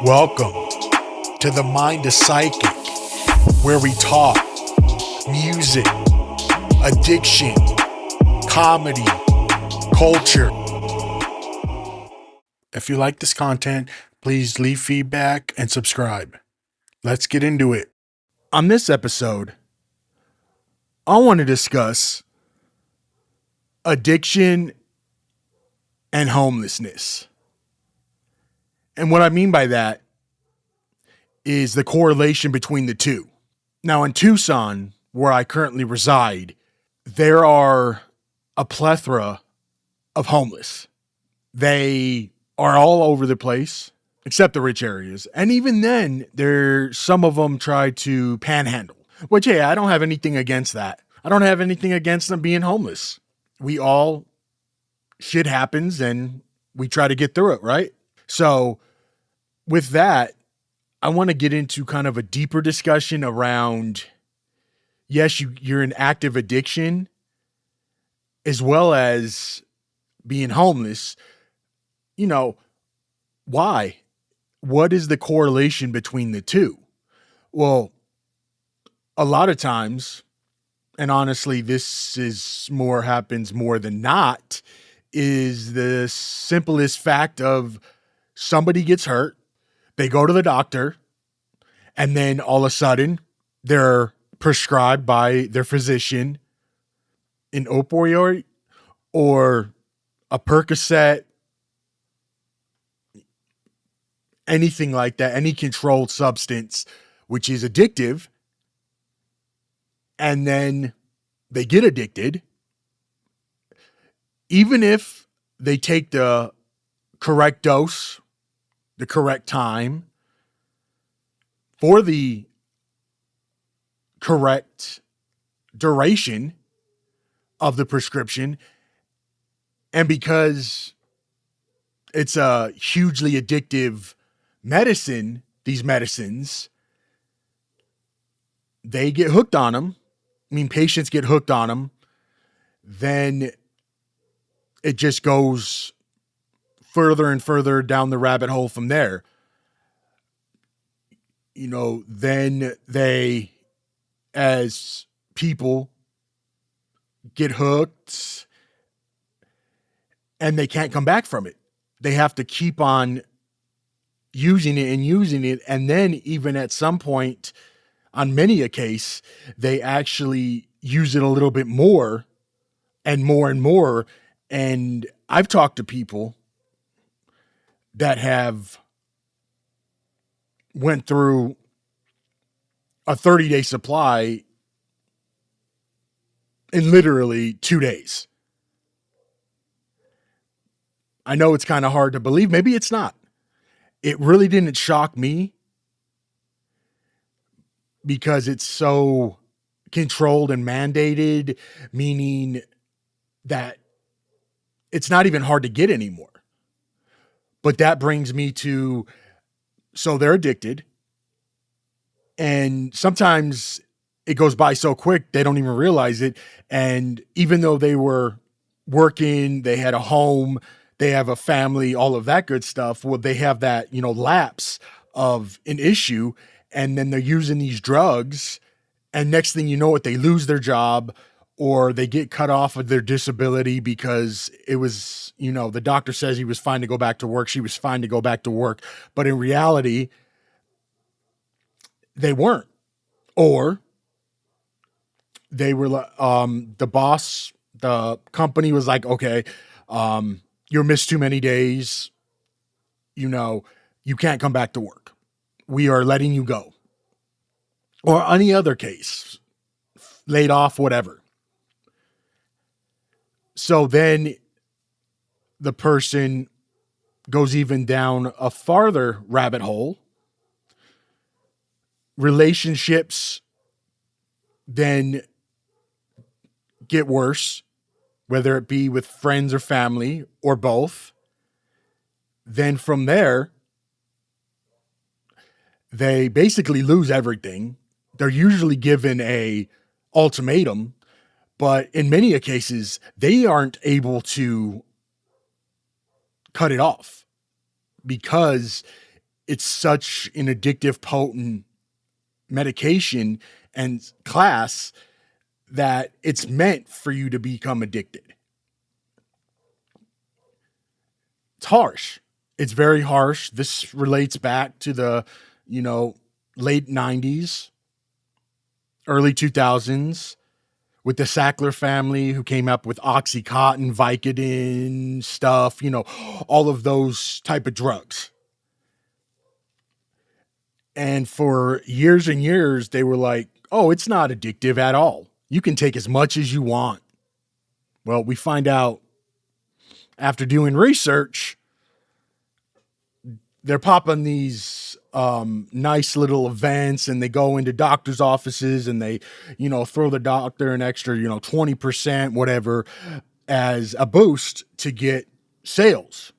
Welcome to the Mind is Psychic, where we talk music, addiction, comedy, culture. If you like this content, please leave feedback and subscribe. Let's get into it. On this episode, I want to discuss addiction and homelessness. And what I mean by that is the correlation between the two. Now, in Tucson, where I currently reside, there are a plethora of homeless. They are all over the place, except the rich areas. And even then, some of them try to panhandle, which, hey, I don't have anything against that. I don't have anything against them being homeless. Shit happens and we try to get through it, right? So with that, I want to get into kind of a deeper discussion around, yes, you're in active addiction as well as being homeless. You know, why? What is the correlation between the two? Well, a lot of times, and honestly, happens more than not, is the simplest fact of somebody gets hurt, they go to the doctor, and then all of a sudden they're prescribed by their physician an opioid or a Percocet, anything like that, any controlled substance, which is addictive. And then they get addicted. Even if they take the correct dose, the correct time, for the correct duration of the prescription, and because it's a hugely addictive medicine, these medicines, they get hooked on them. I mean, patients get hooked on them. Then it just goes further and further down the rabbit hole from there. You know, then they, as people, get hooked and they can't come back from it. They have to keep on using it and using it. And then even at some point, on many a case, they actually use it a little bit more and more and more. And I've talked to people that have went through a 30-day supply in literally 2 days. I know it's kind of hard to believe. Maybe it's not. It really didn't shock me because it's so controlled and mandated, meaning that it's not even hard to get anymore. But that brings me to, so they're addicted. And sometimes it goes by so quick, they don't even realize it. And even though they were working, they had a home, they have a family, all of that good stuff. Well, they have that, lapse of an issue. And then they're using these drugs. And next thing you know it, they lose their job or they get cut off of their disability because it was, the doctor says he was fine to go back to work. She was fine to go back to work. But in reality, they weren't. Or they were, the boss, the company was like, okay, you're missed too many days. You can't come back to work. We are letting you go. Or any other case, laid off, whatever. So then the person goes even down a farther rabbit hole. Relationships then get worse, whether it be with friends or family or both. Then from there, they basically lose everything. They're usually given a ultimatum, but in many cases, they aren't able to cut it off because it's such an addictive, potent medication and class that it's meant for you to become addicted. It's harsh. It's very harsh. This relates back to the, you know, late 90s, early 2000s with the Sackler family who came up with Oxycontin, Vicodin stuff, you know, all of those type of drugs. And for years and years, they were like, oh, it's not addictive at all. You can take as much as you want. Well, we find out after doing research, they're popping these nice little events and they go into doctor's offices and they, you know, throw the doctor an extra, you know, 20%, whatever, as a boost to get sales.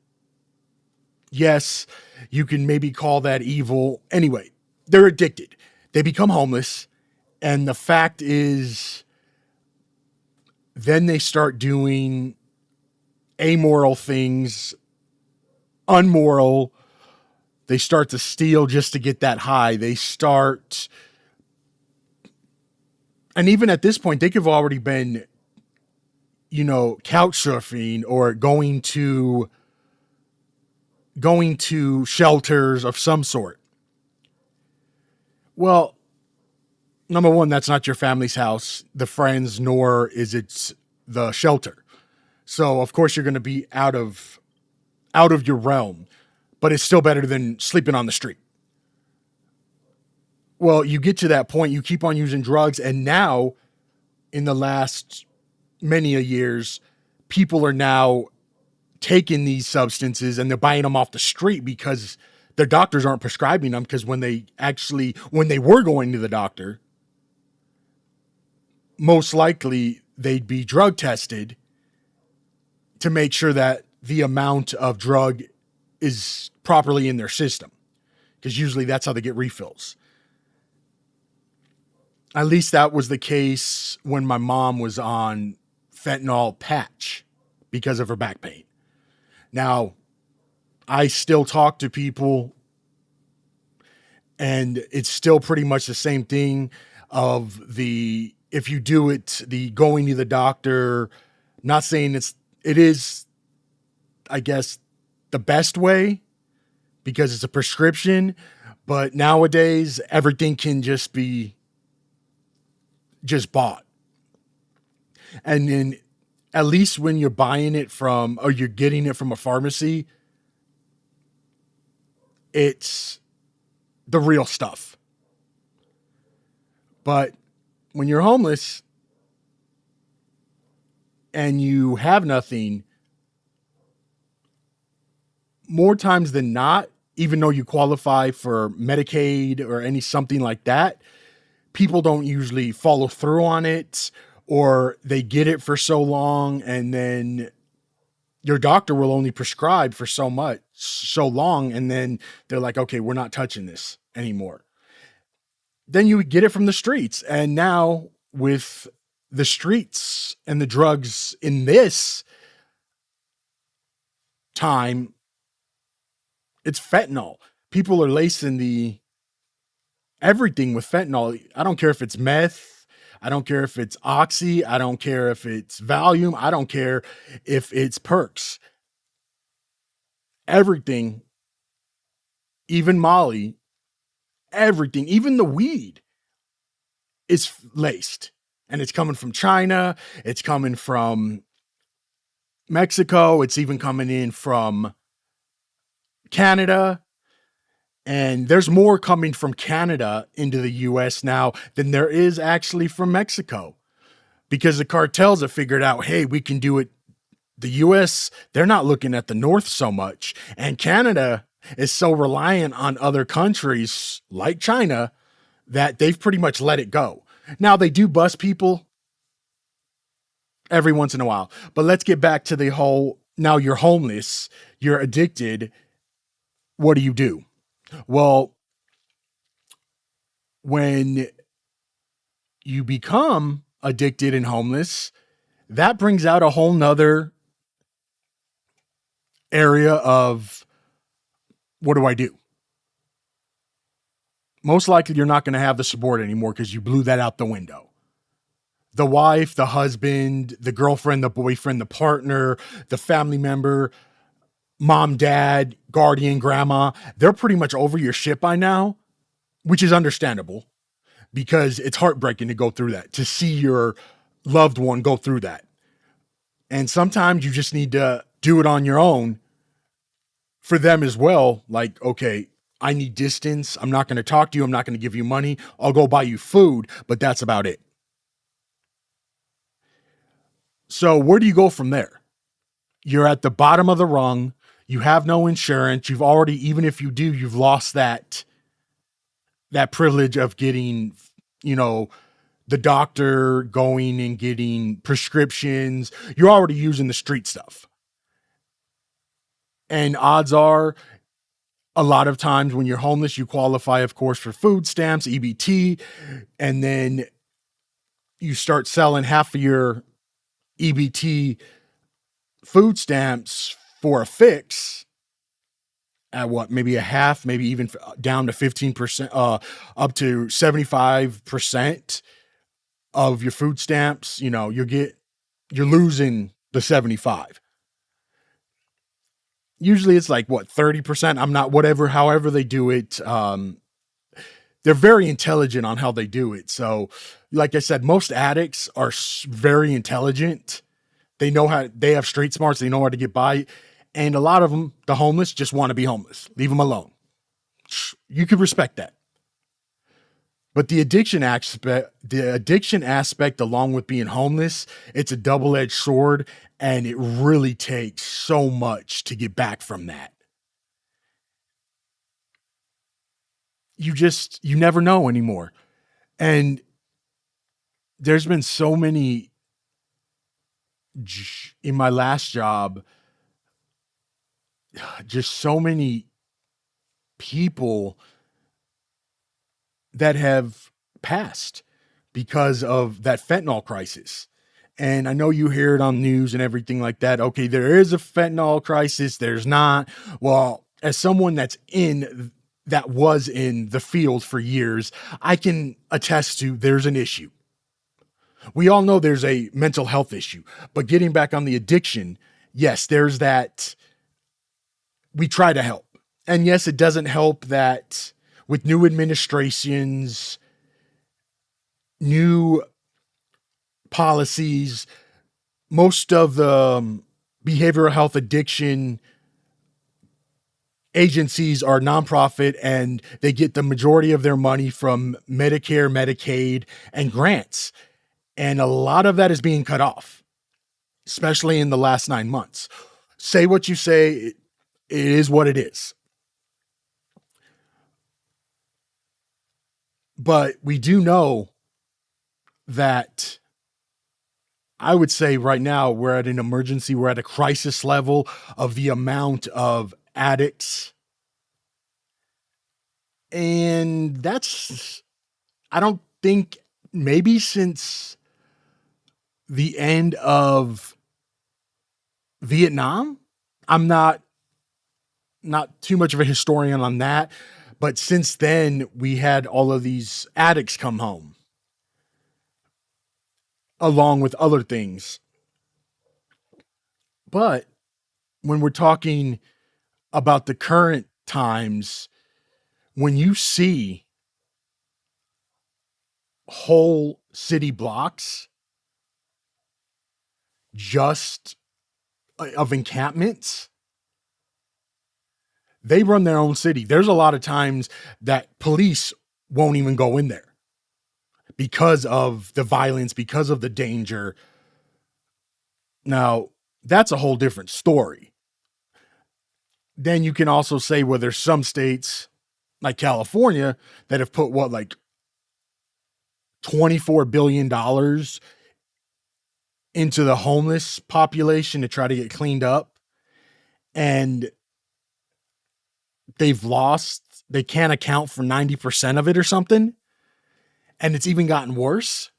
Yes, you can maybe call that evil. Anyway, they're addicted. They become homeless. And the fact is, then they start doing amoral things, unmoral. They start to steal just to get that high. They start, and even at this point, they could have already been, you know, couch surfing or going to shelters of some sort. Well, number one, that's not your family's house, the friends, nor is it the shelter. So of course you're going to be out of your realm, but it's still better than sleeping on the street. Well, you get to that point, you keep on using drugs, and now in the last many a years, people are now taking these substances and they're buying them off the street because their doctors aren't prescribing them, because when they were going to the doctor, most likely they'd be drug tested to make sure that the amount of drug is properly in their system, because usually that's how they get refills. At least that was the case when my mom was on fentanyl patch because of her back pain. Now, I still talk to people and it's still pretty much the same thing of the, if you do it, the going to the doctor, not saying it is, I guess, the best way because it's a prescription, but nowadays everything can just be just bought. And then at least when you're buying it from, or you're getting it from a pharmacy, it's the real stuff. But when you're homeless and you have nothing, more times than not, even though you qualify for Medicaid or any something like that, people don't usually follow through on it, or they get it for so long and then your doctor will only prescribe for so long. And then they're like, okay, we're not touching this anymore. Then you get it from the streets. And now with the streets and the drugs in this time, it's fentanyl. People are lacing everything with fentanyl. I don't care if it's meth. I don't care if it's oxy. I don't care if it's Valium. I don't care if it's perks. Everything, even Molly, everything, even the weed is laced. And it's coming from China. It's coming from Mexico. It's even coming in from Canada. And there's more coming from Canada into the US now than there is actually from Mexico, because the cartels have figured out, hey, we can do it. The US, they're not looking at the North so much. And Canada is so reliant on other countries like China that they've pretty much let it go. Now they do bust people every once in a while, but let's get back to the whole, now you're homeless, you're addicted. What do? Well, when you become addicted and homeless, that brings out a whole nother area of what do? most likely you're not going to have the support anymore because you blew that out the window. The wife, the husband, the girlfriend, the boyfriend, the partner, the family member, mom, dad, guardian, grandma, they're pretty much over your shit by now, which is understandable because it's heartbreaking to go through that, to see your loved one go through that. And sometimes you just need to do it on your own for them as well. Like, okay, I need distance. I'm not going to talk to you. I'm not going to give you money. I'll go buy you food, but that's about it. So where do you go from there? You're at the bottom of the rung. You have no insurance. You've already, even if you do, you've lost that privilege of getting, you know, the doctor going and getting prescriptions. You're already using the street stuff. And odds are, a lot of times when you're homeless, you qualify, of course, for food stamps, EBT, and then you start selling half of your EBT food stamps for a fix at what, maybe a half, maybe even down to 15%, up to 75% of your food stamps. You know, you're losing the 75. Usually it's like what, 30%. I'm not, whatever, however they do it. They're very intelligent on how they do it. So like I said, most addicts are very intelligent. They know how, they have street smarts. They know how to get by. And a lot of them, the homeless, just want to be homeless. Leave them alone. You could respect that. But the addiction aspect, along with being homeless, it's a double-edged sword, and it really takes so much to get back from that. You never know anymore. And there's been so many in my last job, just so many people that have passed because of that fentanyl crisis. And I know you hear it on news and everything like that. Okay, there is a fentanyl crisis, there's not. Well, as someone that was in the field for years, I can attest to there's an issue. We all know there's a mental health issue, but getting back on the addiction, yes, there's that. We try to help. And yes, it doesn't help that with new administrations, new policies, most of the behavioral health addiction agencies are nonprofit, and they get the majority of their money from Medicare, Medicaid, and grants. And a lot of that is being cut off, especially in the last 9 months. Say what you say, it is what it is. But we do know that, I would say right now we're at an emergency, we're at a crisis level of the amount of addicts. And that's, I don't think, maybe since the end of Vietnam. I'm not too much of a historian on that, but since then we had all of these addicts come home along with other things. But when we're talking about the current times, when you see whole city blocks just of encampments, they run their own city. There's a lot of times that police won't even go in there because of the violence, because of the danger. Now, that's a whole different story. Then you can also say, well, there's some states like California that have put what, like $24 billion into the homeless population to try to get cleaned up. And they can't account for 90% of it or something. And it's even gotten worse.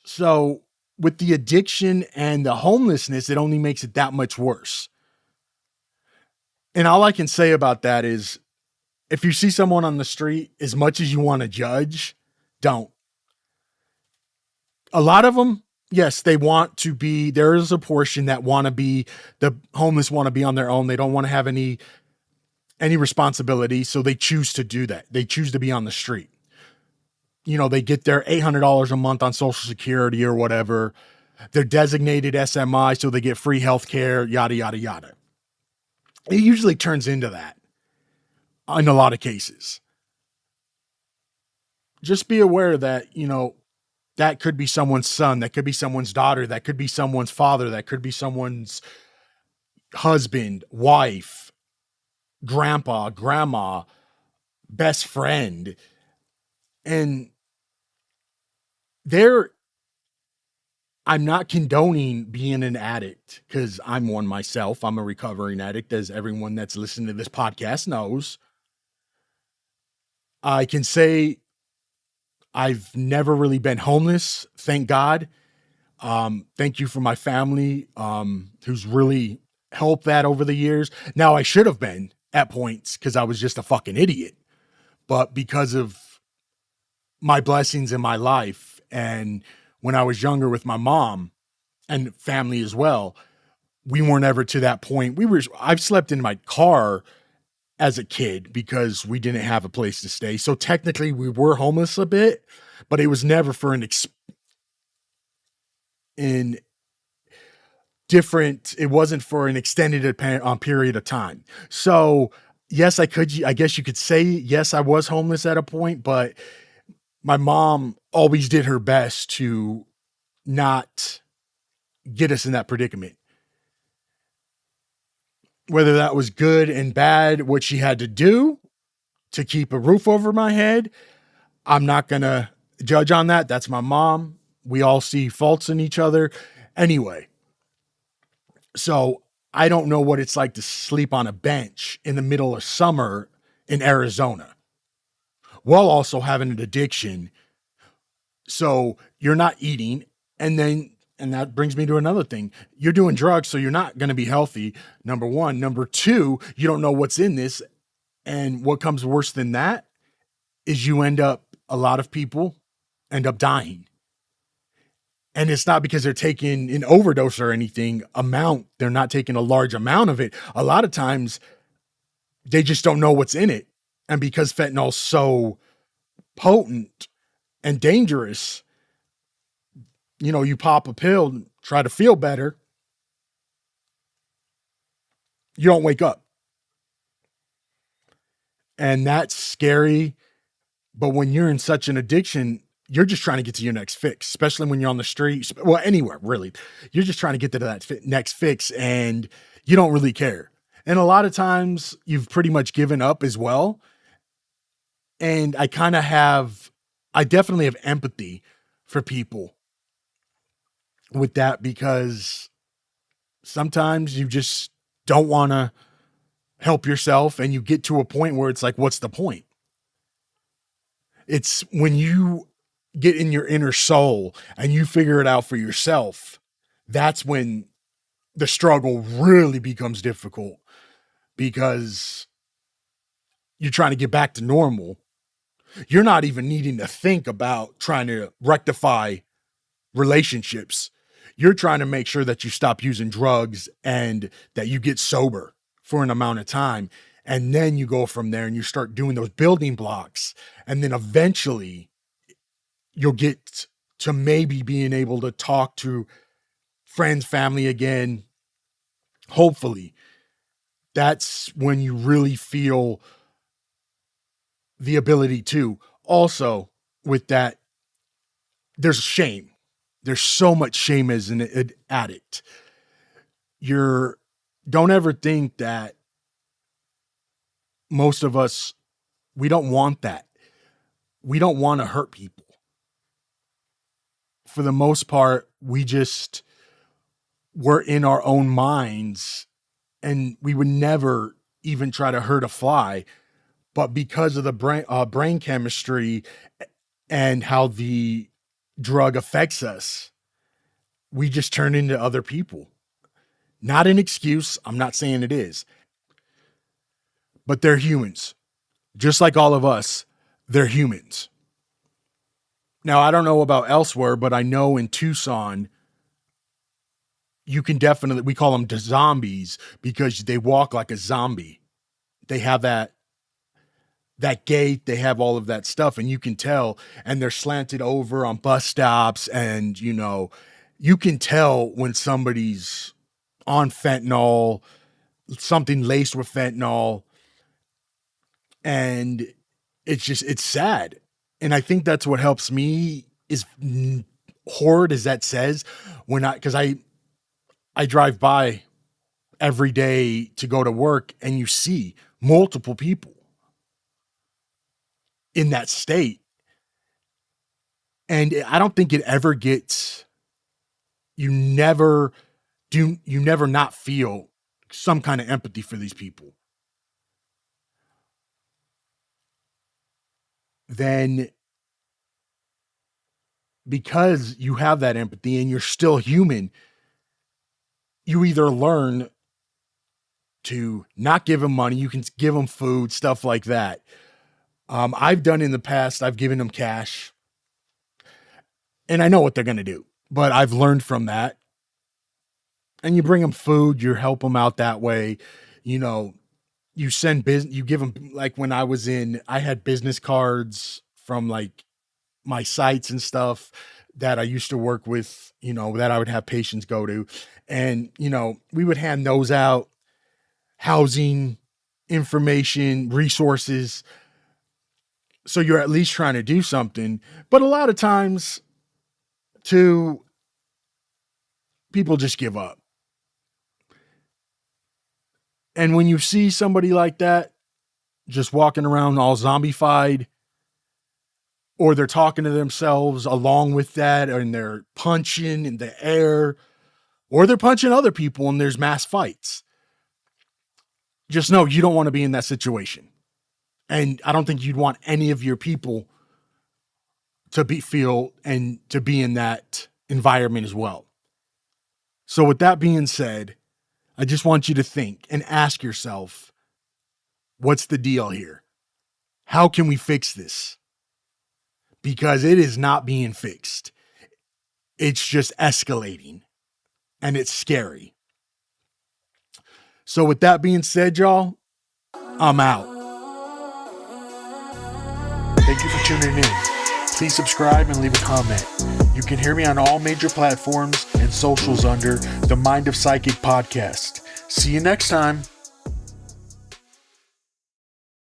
So with the addiction and the homelessness, it only makes it that much worse. And all I can say about that is If you see someone on the street, as much as you want to judge, don't. A lot of them, yes, they want to be, there is a portion that want to be, the homeless want to be on their own. They don't want to have any responsibility, so they choose to do that. They choose to be on the street. You know, they get their $800 a month on Social Security or whatever. They're designated SMI, so they get free health care, yada, yada, yada. It usually turns into that in a lot of cases. Just be aware that, that could be someone's son, that could be someone's daughter, that could be someone's father, that could be someone's husband, wife, grandpa, grandma, best friend. And there, I'm not condoning being an addict because I'm one myself. I'm a recovering addict, as everyone that's listening to this podcast knows. I can say I've never really been homeless, thank God. Thank you for my family, who's really helped that over the years. Now, I should have been at points because I was just a fucking idiot, but because of my blessings in my life and when I was younger with my mom and family as well, we weren't ever to that point. I've slept in my car as a kid because we didn't have a place to stay. So technically we were homeless a bit, but it was never for in different, it wasn't for an extended period of time. So yes, I guess you could say, yes, I was homeless at a point, but my mom always did her best to not get us in that predicament. Whether that was good and bad, what she had to do to keep a roof over my head, I'm not going to judge on that. That's my mom. We all see faults in each other. Anyway, so I don't know what it's like to sleep on a bench in the middle of summer in Arizona while also having an addiction. So you're not eating. And that brings me to another thing. You're doing drugs, so you're not going to be healthy. Number one. Number two, you don't know what's in this. And what comes worse than that is a lot of people end up dying. And it's not because they're taking an overdose or anything they're not taking a large amount of it. A lot of times they just don't know what's in it. And because fentanyl's so potent and dangerous, you pop a pill, try to feel better, you don't wake up. And that's scary. But when you're in such an addiction, you're just trying to get to your next fix, especially when you're on the street. Well, anywhere, really. You're just trying to get to that next fix and you don't really care. And a lot of times you've pretty much given up as well. And I definitely have empathy for people with that because sometimes you just don't want to help yourself and you get to a point where it's like, what's the point? It's when you get in your inner soul and you figure it out for yourself, that's when the struggle really becomes difficult because you're trying to get back to normal. You're not even needing to think about trying to rectify relationships. You're trying to make sure that you stop using drugs and that you get sober for an amount of time. And then you go from there and you start doing those building blocks. And then eventually you'll get to maybe being able to talk to friends, family again. Hopefully, that's when you really feel the ability to. Also, with that, there's shame. There's so much shame as an addict. Don't ever think that most of us, we don't want that. We don't want to hurt people. For the most part, we're in our own minds and we would never even try to hurt a fly. But because of the brain chemistry and how the drug affects us, we just turn into other people. Not an excuse. I'm not saying it is, but they're humans. just like all of us, they're humans. Now, I don't know about elsewhere, but I know in Tucson, you can definitely, we call them the zombies because they walk like a zombie. They have that gait, they have all of that stuff, and you can tell, and they're slanted over on bus stops, and you can tell when somebody's on fentanyl, something laced with fentanyl, and it's sad. And I think that's what helps me is horrid as that says because I drive by every day to go to work, and you see multiple people in that state. And I don't think it ever gets, you never not feel some kind of empathy for these people. Then because you have that empathy and you're still human, you either learn to not give them money, you can give them food, stuff like that. I've done in the past, I've given them cash, and I know what they're going to do, but I've learned from that. And you bring them food, you help them out that way. You send business, you give them, like when I had business cards from like my sites and stuff that I used to work with, that I would have patients go to. And, we would hand those out, housing, information, resources. So you're at least trying to do something. But a lot of times, too, people just give up. And when you see somebody like that, just walking around all zombified, or they're talking to themselves along with that, and they're punching in the air, or they're punching other people and there's mass fights, just know you don't want to be in that situation. And I don't think you'd want any of your people to be in that environment as well. So with that being said, I just want you to think and ask yourself, what's the deal here? How can we fix this? Because it is not being fixed. It's just escalating, and it's scary. So with that being said, y'all, I'm out. Thank you for tuning in. Please subscribe and leave a comment. You can hear me on all major platforms and socials under the Mind of Psychic podcast. See you next time.